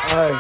Hey,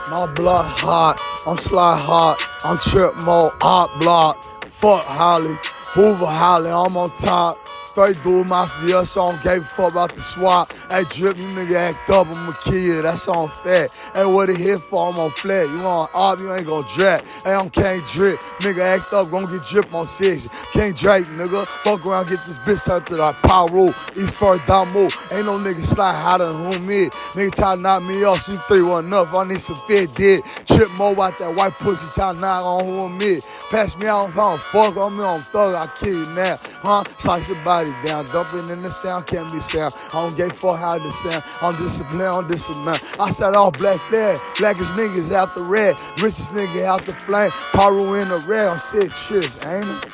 my block hot, I'm slide hot, I'm trip mode, op block. Fuck Holly, Hoover Holly, I'm on top. Straight dude mafia, so I don't give a fuck about the swap. Hey, drip, you nigga act up, I'm a kid, that's on fat. Hey, what it hit for, I'm on flat. You on op, you ain't gon' drip. Hey, I'm can't drip. Nigga act up, gon' get drip on 6. Can't drape, nigga. Fuck around, get this bitch out to the Piru. East first Damu. Ain't no nigga slide hotter than who me. Nigga try to knock me off, she 3-1 enough. I need some fit dick. Trip more out that white pussy, try to knock on who I'm me. Pass me out, I'm fuck on me, I'm thug, I kill you now. Huh? Slice your body down, dumping in the sound, can't be sound. I don't give a fuck how this sound. I'm disciplined, I'm disciplined. I started off black flag, blackest niggas out the red, richest nigga out the flame. Piru in the red, I'm 6 trips, ain't it?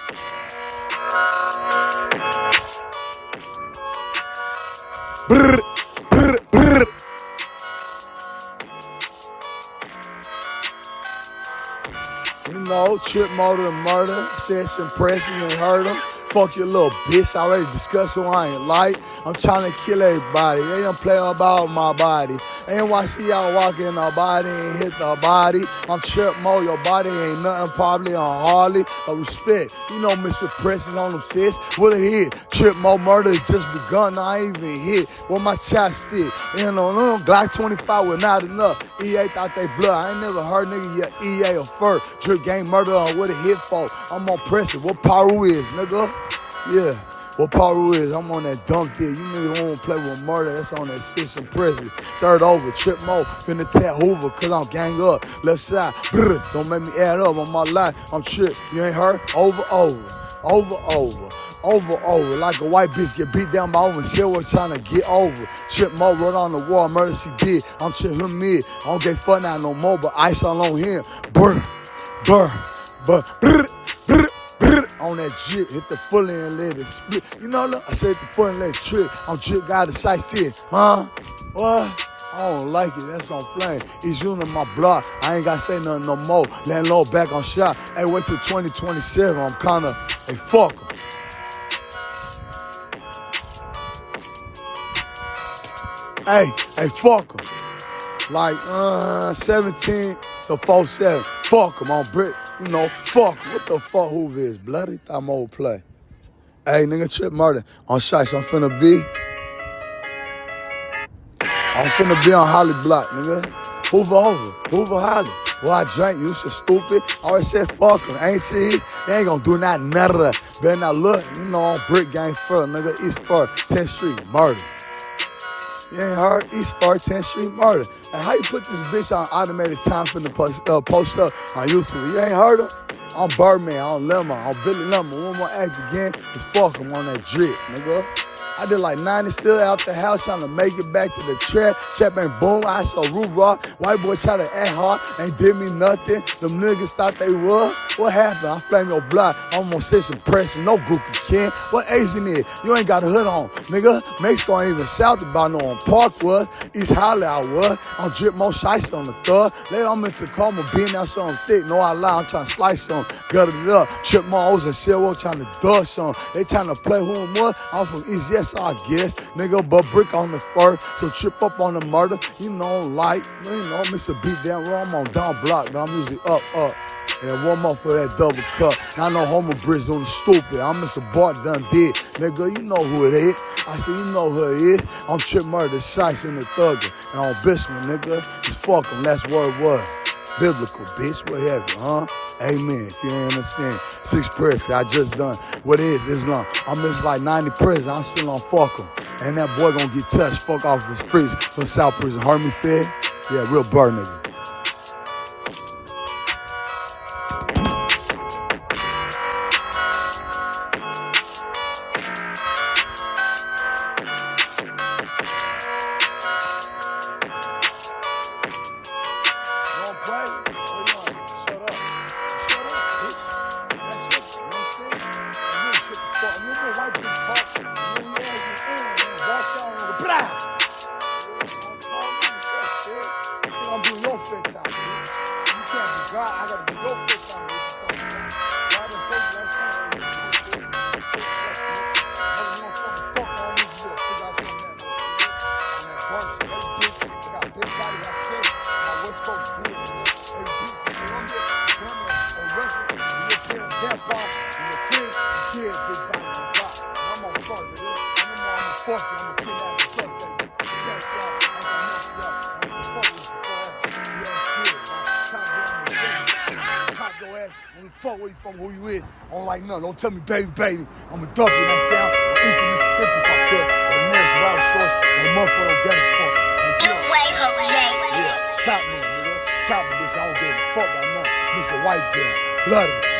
Brr, brr, brr. You know, trip motor to murder, said some pressing and hurt him. Fuck your little bitch, I already discussed who I ain't like. I'm trying to kill everybody, they don't play about my body. NYC out walking our body, ain't hit the body. I'm trip mode, your body ain't nothing, probably on Harley. But respect, you know Mr. Presses on them sis. Will it hit? Trip mode murder just begun, I ain't even hit. With my chopstick, you know, Glock 25 was not enough. EA thought they blood, I ain't never heard nigga yet EA or fur. Drip game murder on what it hit for. I'm on pressure, what Piru is, nigga? Yeah, what Piru is, I'm on that dunk there. You niggas don't wanna play with murder, that's on that 6 and prison. Third over, trip mode, finna tap Hoover, cause I'm gang up. Left side, brr, don't make me add up on my life. I'm trip, you ain't heard? Over, like a white bitch get beat down by over. Shit, we're trying to get over. Trip mode, wrote on the wall, murder she did. I'm trip him mid, I don't get fuck now no more, but ice all on him. Brr, brr, brr, brr, brr. On that jit, hit the fully and let it split. You know, look, I said the fully and let it trick. I'm jit guy the sight stick, huh? What? I don't like it, that's on flame. He's using my block, I ain't gotta say nothing no more. Landlord back on shot. Hey, wait till 2027, I'm kinda, hey, fuck em. Hey, fuck em. Like, 17 to 47. Fuck em on brick. You know, fuck, what the fuck Hoover is? Bloody thought I'm old play. Hey, nigga, trip murder on shots. I'm finna be on Holly Block, nigga. Hoover Holly. Well, I drank, you so stupid. I already said fuck him, ain't she? They ain't gonna do nothing, nada. Better not look, you know, on Brick Gang Fur, nigga, East 10th Street, murder. You ain't heard? East 10th Street, murder. And how you put this bitch on automated time for the post up on YouTube? You ain't heard her? I'm Birdman, I'm Lemon, I'm Billy Lemon. One more act again, just fuck him on that drip, nigga. I did like 90 still out the house trying to make it back to the trap. Trap ain't boom, I saw roof rock. White boy try to act hard, ain't did me nothing. Them niggas thought they was. What happened? I flame your block. I'm gonna say some pressing, no Gookie Ken. What Asian is? You ain't got a hood on, nigga. Mexico ain't even south about no on Parkwood. East Holly I was. I'm drip more shice on the thug. Later I'm in Tacoma, being out something thick. No, I lie, I'm trying to slice some. Gutted it up. Trip more O's and shit, we're trying to dust some. They trying to play who and what. I'm from East, yes, I guess. Nigga, but brick on the fur. So trip up on the murder. You know, like, you know, Mr. Beat down raw. I'm on down block, but I'm usually up. And then one more for that double cup. Now no homo bridge doing stupid. I'm Mr. Bart done did. Nigga, you know who it is. I said, you know who it is. I'm Trip Murder, Shice in the Thugger. And on Bismarck, nigga, just fuck him. That's what it was. Biblical, bitch. What have you, huh? Amen. If you ain't understand. 6 prayers, cause I just done. What is Islam? I'm just like 90 prayers. I'm still on fuck him. And that boy gonna get touched. Fuck off his prison. From South Prison. Heard me fed? Yeah, real bird nigga. your ass. Only fuck where you from, who you is. I don't like nothing. Don't tell me baby, baby. I'm a duck in that sound. East of Mississippi if I could. Or the nearest water source. And the motherfucker don't give a fuck. Yeah, chop me, nigga. Chop me, bitch. I don't give a fuck about nothing. This a white girl. Blood of it.